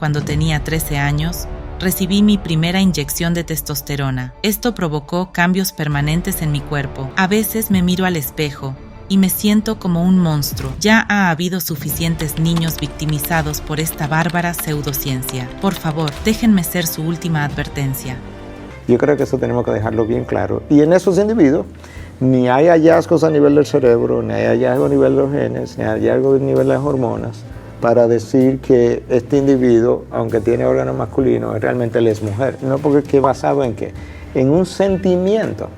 cuando tenía 13 años, recibí mi primera inyección de testosterona. Esto provocó cambios permanentes en mi cuerpo. A veces me miro al espejo y me siento como un monstruo. Ya ha habido suficientes niños victimizados por esta bárbara pseudociencia. Por favor, déjenme ser su última advertencia. Yo creo que eso tenemos que dejarlo bien claro. Y en esos individuos, ni hay hallazgos a nivel del cerebro, ni hay hallazgos a nivel de los genes, ni hay hallazgos a nivel de las hormonas, para decir que este individuo, aunque tiene órganos masculinos, realmente él es mujer. No, porque es que basado en qué, en un sentimiento.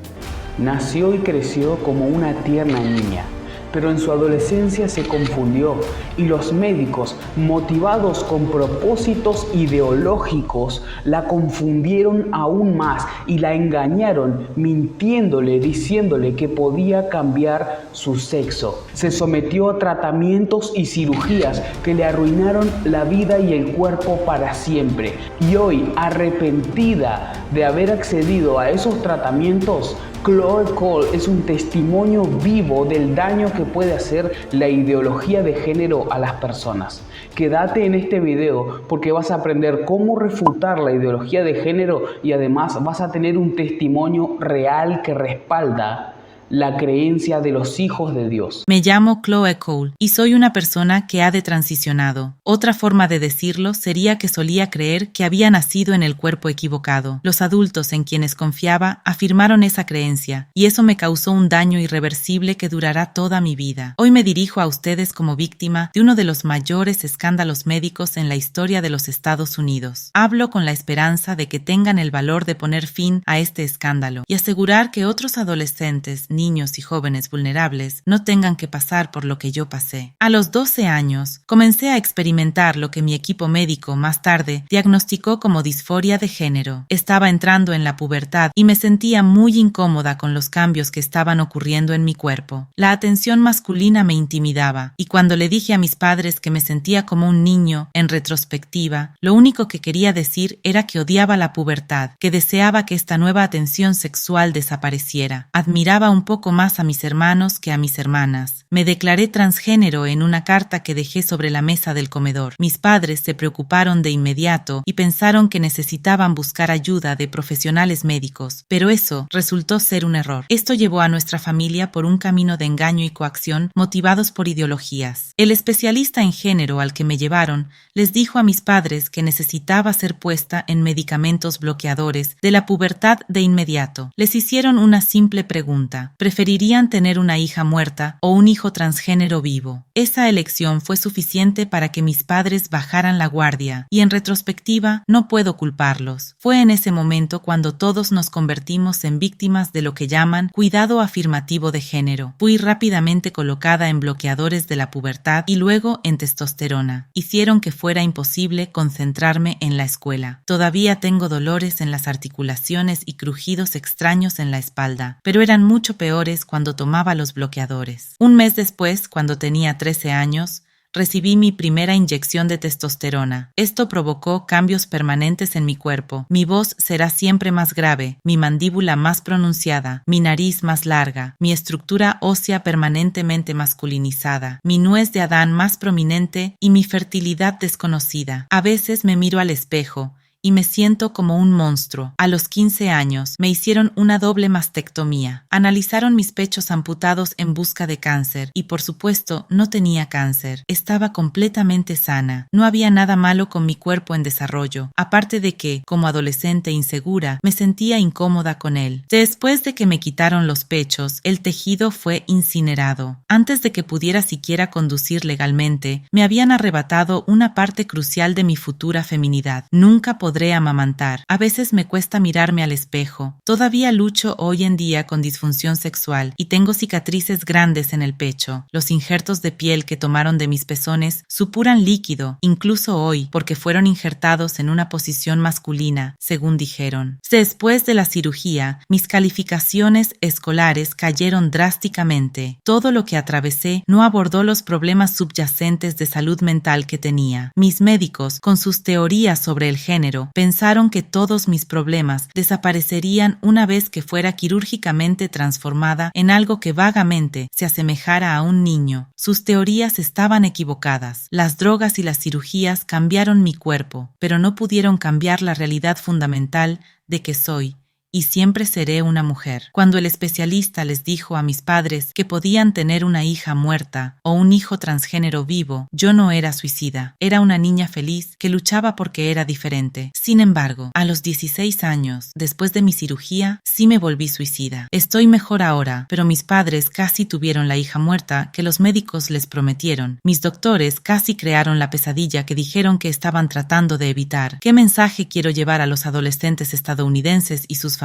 Nació y creció como una tierna niña, pero en su adolescencia se confundió y los médicos, motivados con propósitos ideológicos, la confundieron aún más y la engañaron, mintiéndole, diciéndole que podía cambiar su sexo. Se sometió a tratamientos y cirugías que le arruinaron la vida y el cuerpo para siempre. Y hoy, arrepentida de haber accedido a esos tratamientos, Chloe Cole es un testimonio vivo del daño que puede hacer la ideología de género a las personas. Quédate en este video porque vas a aprender cómo refutar la ideología de género y además vas a tener un testimonio real que respalda la creencia de los hijos de Dios. Me llamo Chloe Cole y soy una persona que ha detransicionado. Otra forma de decirlo sería que solía creer que había nacido en el cuerpo equivocado. Los adultos en quienes confiaba afirmaron esa creencia y eso me causó un daño irreversible que durará toda mi vida. Hoy me dirijo a ustedes como víctima de uno de los mayores escándalos médicos en la historia de los Estados Unidos. Hablo con la esperanza de que tengan el valor de poner fin a este escándalo y asegurar que otros adolescentes, niños y jóvenes vulnerables no tengan que pasar por lo que yo pasé. A los 12 años, comencé a experimentar lo que mi equipo médico más tarde diagnosticó como disforia de género. Estaba entrando en la pubertad y me sentía muy incómoda con los cambios que estaban ocurriendo en mi cuerpo. La atención masculina me intimidaba y cuando le dije a mis padres que me sentía como un niño, en retrospectiva, lo único que quería decir era que odiaba la pubertad, que deseaba que esta nueva atención sexual desapareciera. Admiraba un poco más a mis hermanos que a mis hermanas. Me declaré transgénero en una carta que dejé sobre la mesa del comedor. Mis padres se preocuparon de inmediato y pensaron que necesitaban buscar ayuda de profesionales médicos, pero eso resultó ser un error. Esto llevó a nuestra familia por un camino de engaño y coacción motivados por ideologías. El especialista en género al que me llevaron les dijo a mis padres que necesitaba ser puesta en medicamentos bloqueadores de la pubertad de inmediato. Les hicieron una simple pregunta: ¿preferirían tener una hija muerta o un hijo transgénero vivo? Esa elección fue suficiente para que mis padres bajaran la guardia y en retrospectiva no puedo culparlos. Fue en ese momento cuando todos nos convertimos en víctimas de lo que llaman cuidado afirmativo de género. Fui rápidamente colocada en bloqueadores de la pubertad y luego en testosterona. Hicieron que fuera imposible concentrarme en la escuela. Todavía tengo dolores en las articulaciones y crujidos extraños en la espalda, pero eran mucho peores cuando tomaba los bloqueadores. Un mes después, cuando tenía 13 años, recibí mi primera inyección de testosterona. Esto provocó cambios permanentes en mi cuerpo. Mi voz será siempre más grave, mi mandíbula más pronunciada, mi nariz más larga, mi estructura ósea permanentemente masculinizada, mi nuez de Adán más prominente y mi fertilidad desconocida. A veces me miro al espejo y me siento como un monstruo. A los 15 años me hicieron una doble mastectomía. Analizaron mis pechos amputados en busca de cáncer y por supuesto no tenía cáncer. Estaba completamente sana. No había nada malo con mi cuerpo en desarrollo, aparte de que, como adolescente insegura, me sentía incómoda con él. Después de que me quitaron los pechos, el tejido fue incinerado. Antes de que pudiera siquiera conducir legalmente, me habían arrebatado una parte crucial de mi futura feminidad. Nunca podré amamantar. A veces me cuesta mirarme al espejo. Todavía lucho hoy en día con disfunción sexual y tengo cicatrices grandes en el pecho. Los injertos de piel que tomaron de mis pezones supuran líquido, incluso hoy, porque fueron injertados en una posición masculina, según dijeron. Después de la cirugía, mis calificaciones escolares cayeron drásticamente. Todo lo que atravesé no abordó los problemas subyacentes de salud mental que tenía. Mis médicos, con sus teorías sobre el género, ejemplo, pensaron que todos mis problemas desaparecerían una vez que fuera quirúrgicamente transformada en algo que vagamente se asemejara a un niño. Sus teorías estaban equivocadas. Las drogas y las cirugías cambiaron mi cuerpo, pero no pudieron cambiar la realidad fundamental de que soy y siempre seré una mujer. Cuando el especialista les dijo a mis padres que podían tener una hija muerta o un hijo transgénero vivo, yo no era suicida. Era una niña feliz que luchaba porque era diferente. Sin embargo, a los 16 años, después de mi cirugía, sí me volví suicida. Estoy mejor ahora, pero mis padres casi tuvieron la hija muerta que los médicos les prometieron. Mis doctores casi crearon la pesadilla que dijeron que estaban tratando de evitar. ¿Qué mensaje quiero llevar a los adolescentes estadounidenses y sus familias?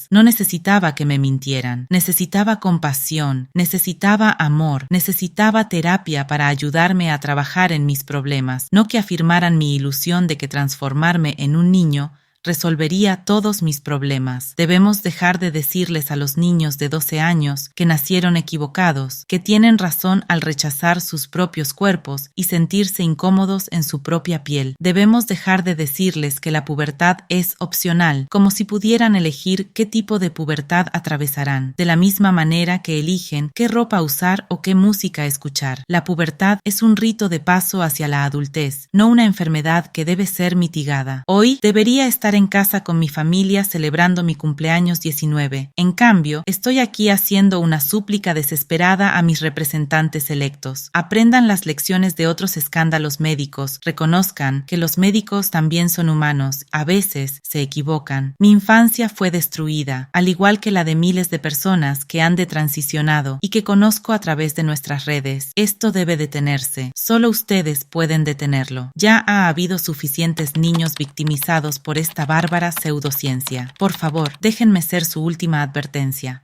No necesitaba que me mintieran, necesitaba compasión, necesitaba amor, necesitaba terapia para ayudarme a trabajar en mis problemas, no que afirmaran mi ilusión de que transformarme en un niño resolvería todos mis problemas. Debemos dejar de decirles a los niños de 12 años que nacieron equivocados, que tienen razón al rechazar sus propios cuerpos y sentirse incómodos en su propia piel. Debemos dejar de decirles que la pubertad es opcional, como si pudieran elegir qué tipo de pubertad atravesarán, de la misma manera que eligen qué ropa usar o qué música escuchar. La pubertad es un rito de paso hacia la adultez, no una enfermedad que debe ser mitigada. Hoy debería estar en casa con mi familia celebrando mi cumpleaños 19. En cambio, estoy aquí haciendo una súplica desesperada a mis representantes electos. Aprendan las lecciones de otros escándalos médicos. Reconozcan que los médicos también son humanos. A veces se equivocan. Mi infancia fue destruida, al igual que la de miles de personas que han detransicionado y que conozco a través de nuestras redes. Esto debe detenerse. Solo ustedes pueden detenerlo. Ya ha habido suficientes niños victimizados por esta bárbara pseudociencia. Por favor, déjenme ser su última advertencia.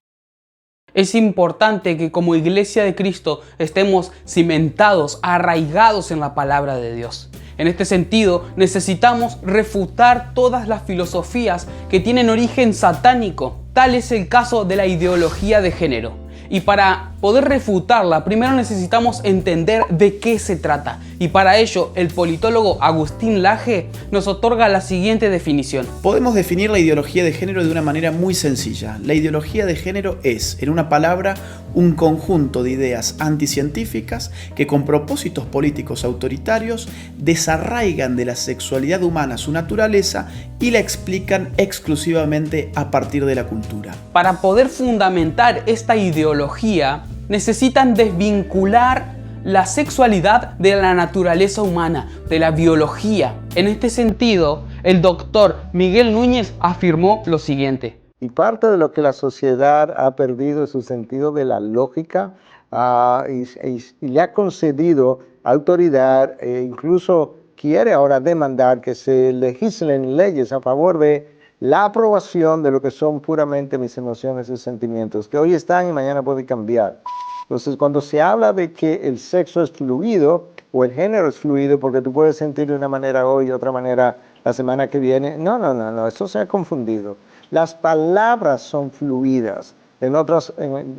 Es importante que como Iglesia de Cristo estemos cimentados, arraigados en la palabra de Dios. En este sentido, necesitamos refutar todas las filosofías que tienen origen satánico. Tal es el caso de la ideología de género. Y para poder refutarla, primero necesitamos entender de qué se trata. Y para ello, el politólogo Agustín Laje nos otorga la siguiente definición. Podemos definir la ideología de género de una manera muy sencilla. La ideología de género es, en una palabra, un conjunto de ideas anticientíficas que con propósitos políticos autoritarios desarraigan de la sexualidad humana su naturaleza y la explican exclusivamente a partir de la cultura. Para poder fundamentar esta ideología, necesitan desvincular la sexualidad de la naturaleza humana, de la biología. En este sentido, el doctor Miguel Núñez afirmó lo siguiente. Y parte de lo que la sociedad ha perdido es su sentido de la lógica y le ha concedido autoridad e incluso quiere ahora demandar que se legislen leyes a favor de la aprobación de lo que son puramente mis emociones y sentimientos, que hoy están y mañana pueden cambiar. Entonces, cuando se habla de que el sexo es fluido o el género es fluido, porque tú puedes sentir de una manera hoy y de otra manera la semana que viene, no, eso se ha confundido. Las palabras son fluidas.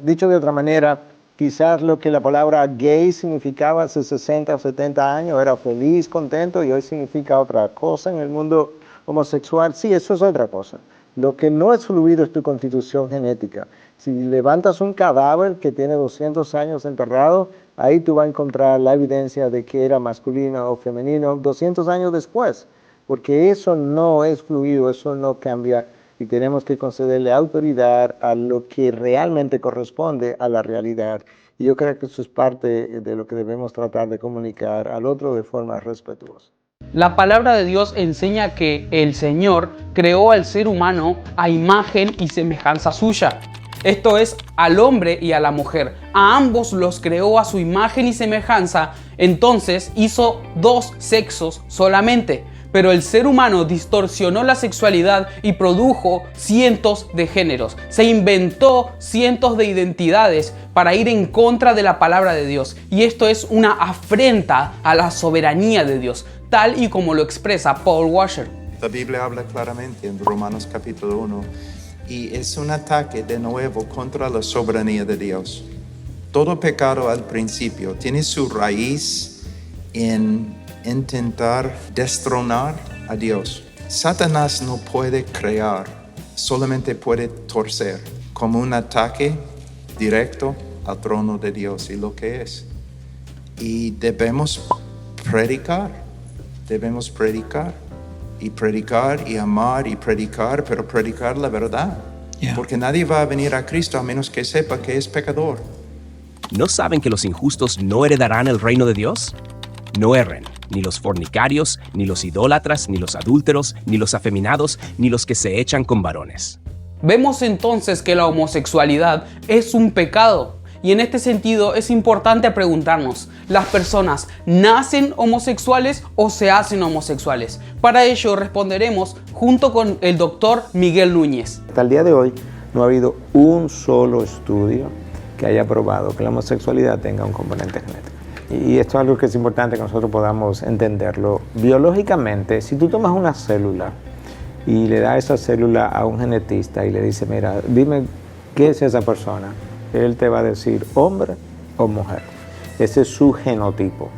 Dicho de otra manera, quizás lo que la palabra gay significaba hace 60 o 70 años era feliz, contento, y hoy significa otra cosa en el mundo homosexual. Sí, eso es otra cosa. Lo que no es fluido es tu constitución genética. Si levantas un cadáver que tiene 200 años enterrado, ahí tú vas a encontrar la evidencia de que era masculino o femenino 200 años después, porque eso no es fluido, eso no cambia. Y tenemos que concederle autoridad a lo que realmente corresponde a la realidad. Y yo creo que eso es parte de lo que debemos tratar de comunicar al otro de forma respetuosa. La palabra de Dios enseña que el Señor creó al ser humano a imagen y semejanza suya. Esto es, al hombre y a la mujer. A ambos los creó a su imagen y semejanza, entonces hizo dos sexos solamente. Pero el ser humano distorsionó la sexualidad y produjo cientos de géneros. Se inventó cientos de identidades para ir en contra de la palabra de Dios. Y esto es una afrenta a la soberanía de Dios, tal y como lo expresa Paul Washer. La Biblia habla claramente en Romanos capítulo 1 y es un ataque de nuevo contra la soberanía de Dios. Todo pecado al principio tiene su raíz en intentar destronar a Dios. Satanás no puede crear, solamente puede torcer, como un ataque directo al trono de Dios y lo que es. Y debemos predicar y amar y predicar, pero predicar la verdad. Yeah. Porque nadie va a venir a Cristo a menos que sepa que es pecador. ¿No saben que los injustos no heredarán el reino de Dios? No erren, ni los fornicarios, ni los idólatras, ni los adúlteros, ni los afeminados, ni los que se echan con varones. Vemos entonces que la homosexualidad es un pecado. Y en este sentido es importante preguntarnos, ¿las personas nacen homosexuales o se hacen homosexuales? Para ello responderemos junto con el doctor Miguel Núñez. Hasta el día de hoy no ha habido un solo estudio que haya probado que la homosexualidad tenga un componente genético. Y esto es algo que es importante que nosotros podamos entenderlo. Biológicamente, si tú tomas una célula y le das esa célula a un genetista y le dice, mira, dime qué es esa persona, él te va a decir hombre o mujer. Ese es su genotipo.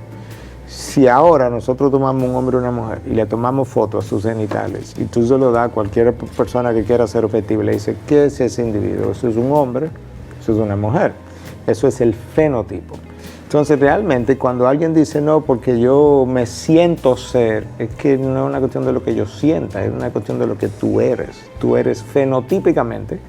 Si ahora nosotros tomamos un hombre o una mujer y le tomamos fotos a sus genitales y tú se lo das a cualquier persona que quiera ser objetiva y le dice, ¿qué es ese individuo? ¿Eso es un hombre? ¿Eso es una mujer? Eso es el fenotipo. Entonces realmente cuando alguien dice no porque yo me siento ser, es que no es una cuestión de lo que yo sienta, es una cuestión de lo que tú eres. Tú eres fenotípicamente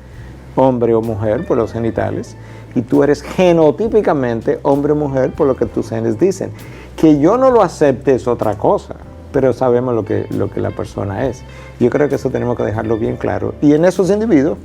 hombre o mujer por los genitales y tú eres genotípicamente hombre o mujer por lo que tus genes dicen. Que yo no lo acepte es otra cosa, pero sabemos lo que la persona es. Yo creo que eso tenemos que dejarlo bien claro. Y en esos individuos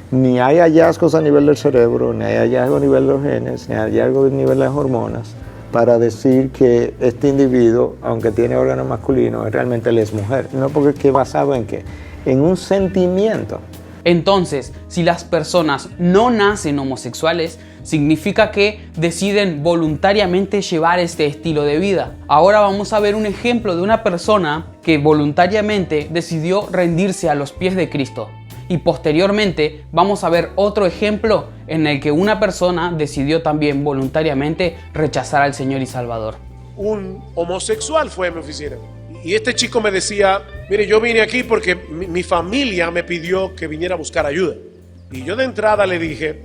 ni hay hallazgos a nivel del cerebro, ni hay hallazgos a nivel de los genes, ni hay hallazgos a nivel de las hormonas para decir que este individuo, aunque tiene órganos masculinos, realmente él es mujer. No, porque ¿qué basado en qué? En un sentimiento. Entonces, si las personas no nacen homosexuales, significa que deciden voluntariamente llevar este estilo de vida. Ahora vamos a ver un ejemplo de una persona que voluntariamente decidió rendirse a los pies de Cristo. Y posteriormente vamos a ver otro ejemplo en el que una persona decidió también voluntariamente rechazar al Señor y Salvador. Un homosexual fue a mi oficina. Y este chico me decía, mire, yo vine aquí porque mi familia me pidió que viniera a buscar ayuda. Y yo de entrada le dije,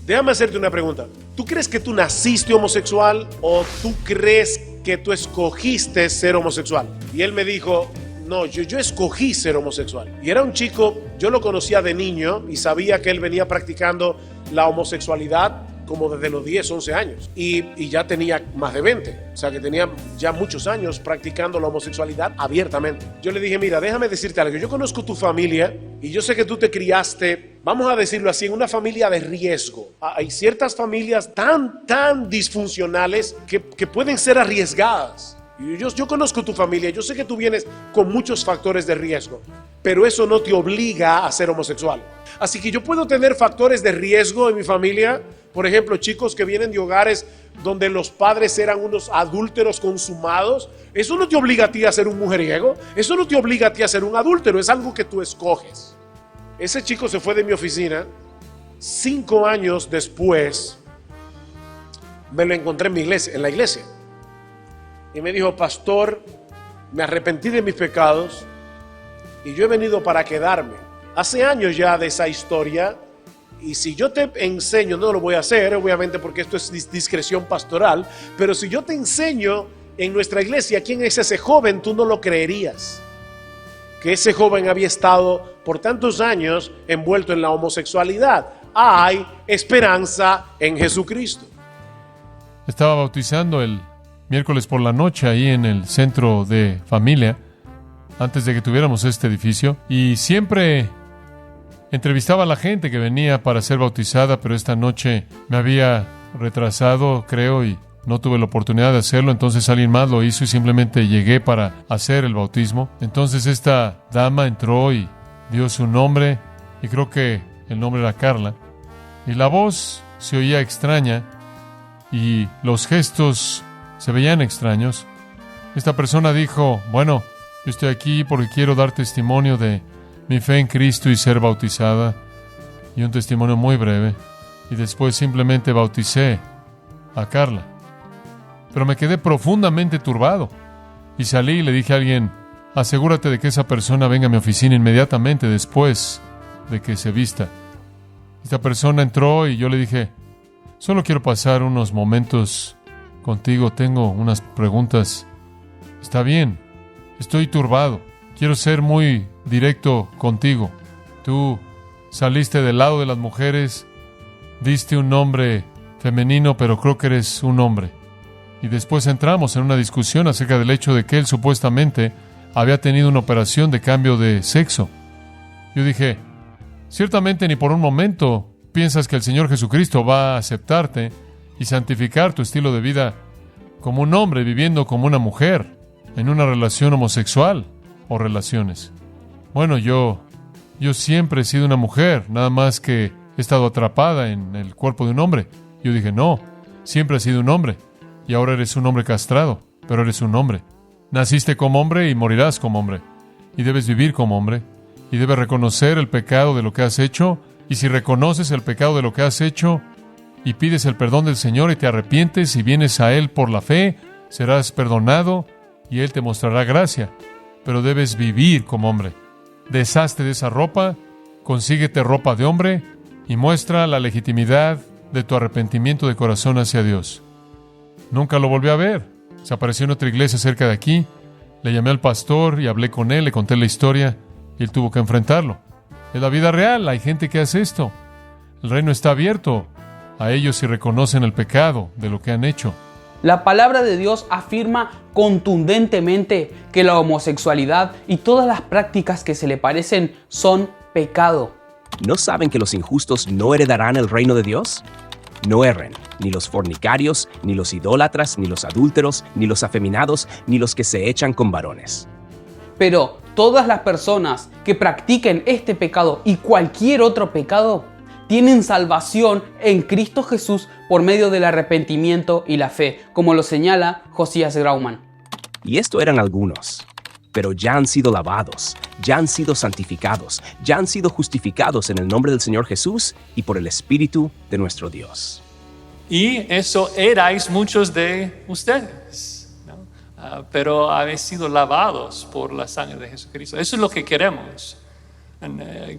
déjame hacerte una pregunta. ¿Tú crees que tú naciste homosexual o tú crees que tú escogiste ser homosexual? Y él me dijo, no, yo escogí ser homosexual. Y era un chico, yo lo conocía de niño y sabía que él venía practicando la homosexualidad como desde los 10, 11 años y ya tenía más de 20, o sea que tenía ya muchos años practicando la homosexualidad abiertamente. Yo le dije, mira, déjame decirte algo, yo conozco tu familia y yo sé que tú te criaste, vamos a decirlo así, en una familia de riesgo. Hay ciertas familias tan disfuncionales que pueden ser arriesgadas. Yo conozco tu familia, yo sé que tú vienes con muchos factores de riesgo, pero eso no te obliga a ser homosexual. Así que yo puedo tener factores de riesgo en mi familia, por ejemplo, chicos que vienen de hogares donde los padres eran unos adúlteros consumados. Eso no te obliga a ti a ser un mujeriego, eso no te obliga a ti a ser un adúltero, es algo que tú escoges. Ese chico se fue de mi oficina, 5 años después me lo encontré en la iglesia. Y me dijo, pastor, me arrepentí de mis pecados y yo he venido para quedarme. Hace años ya de esa historia, y si yo te enseño, no lo voy a hacer, obviamente porque esto es discreción pastoral, pero si yo te enseño en nuestra iglesia quién es ese joven, tú no lo creerías. Que ese joven había estado por tantos años envuelto en la homosexualidad. Hay esperanza en Jesucristo. Estaba bautizando el miércoles por la noche ahí en el centro de familia, antes de que tuviéramos este edificio, y siempre entrevistaba a la gente que venía para ser bautizada, pero esta noche me había retrasado, creo, y no tuve la oportunidad de hacerlo, entonces alguien más lo hizo y simplemente llegué para hacer el bautismo. Entonces esta dama entró y dio su nombre, y creo que el nombre era Carla, y la voz se oía extraña, y los gestos se veían extraños. Esta persona dijo, bueno, yo estoy aquí porque quiero dar testimonio de mi fe en Cristo y ser bautizada, y un testimonio muy breve, y después simplemente bauticé a Carla. Pero me quedé profundamente turbado, y salí y le dije a alguien, asegúrate de que esa persona venga a mi oficina inmediatamente después de que se vista. Esta persona entró y yo le dije, solo quiero pasar unos momentos contigo, tengo unas preguntas. Está bien, estoy turbado, quiero ser muy directo contigo. Tú saliste del lado de las mujeres, diste un nombre femenino, pero creo que eres un hombre. Y después entramos en una discusión acerca del hecho de que él supuestamente había tenido una operación de cambio de sexo. Yo dije, ciertamente ni por un momento piensas que el Señor Jesucristo va a aceptarte y santificar tu estilo de vida como un hombre viviendo como una mujer en una relación homosexual o relaciones. Bueno, yo siempre he sido una mujer, nada más que he estado atrapada en el cuerpo de un hombre. Yo dije, no, siempre has sido un hombre y ahora eres un hombre castrado, pero eres un hombre. Naciste como hombre y morirás como hombre y debes vivir como hombre y debes reconocer el pecado de lo que has hecho, y si reconoces el pecado de lo que has hecho y pides el perdón del Señor y te arrepientes y vienes a Él por la fe, serás perdonado y Él te mostrará gracia, pero debes vivir como hombre. Deshazte de esa ropa, consíguete ropa de hombre y muestra la legitimidad de tu arrepentimiento de corazón hacia Dios. Nunca lo volví a ver. Se apareció en otra iglesia cerca de aquí, le llamé al pastor y hablé con él, le conté la historia y él tuvo que enfrentarlo. Es la vida real, hay gente que hace esto. El reino está abierto a ellos si reconocen el pecado de lo que han hecho. La palabra de Dios afirma contundentemente que la homosexualidad y todas las prácticas que se le parecen son pecado. ¿No saben que los injustos no heredarán el reino de Dios? No erren, ni los fornicarios, ni los idólatras, ni los adúlteros, ni los afeminados, ni los que se echan con varones. Pero todas las personas que practiquen este pecado y cualquier otro pecado tienen salvación en Cristo Jesús por medio del arrepentimiento y la fe, como lo señala Josías Grauman. Y esto eran algunos, pero ya han sido lavados, ya han sido santificados, ya han sido justificados en el nombre del Señor Jesús y por el Espíritu de nuestro Dios. Y eso erais muchos de ustedes, ¿no? Pero habéis sido lavados por la sangre de Jesucristo. Eso es lo que queremos.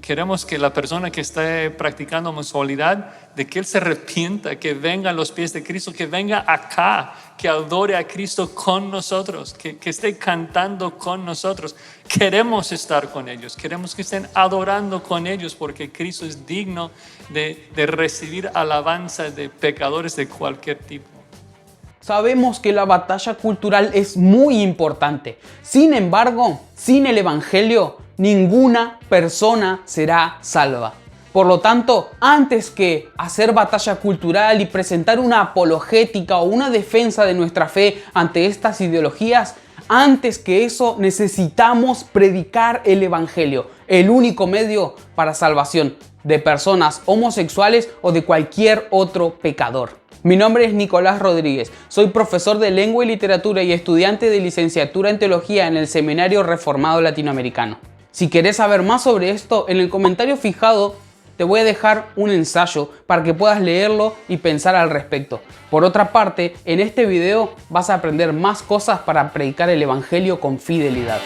Queremos que la persona que esté practicando homosexualidad, de que él se arrepienta, que venga a los pies de Cristo, que venga acá, que adore a Cristo con nosotros, que esté cantando con nosotros. Queremos estar con ellos, queremos que estén adorando con ellos, porque Cristo es digno de recibir alabanza de pecadores de cualquier tipo. Sabemos que la batalla cultural es muy importante. Sin embargo, sin el Evangelio, ninguna persona será salva. Por lo tanto, antes que hacer batalla cultural y presentar una apologética o una defensa de nuestra fe ante estas ideologías, antes que eso necesitamos predicar el Evangelio, el único medio para salvación de personas homosexuales o de cualquier otro pecador. Mi nombre es Nicolás Rodríguez, soy profesor de Lengua y Literatura y estudiante de licenciatura en Teología en el Seminario Reformado Latinoamericano. Si querés saber más sobre esto, en el comentario fijado te voy a dejar un ensayo para que puedas leerlo y pensar al respecto. Por otra parte, en este video vas a aprender más cosas para predicar el Evangelio con fidelidad.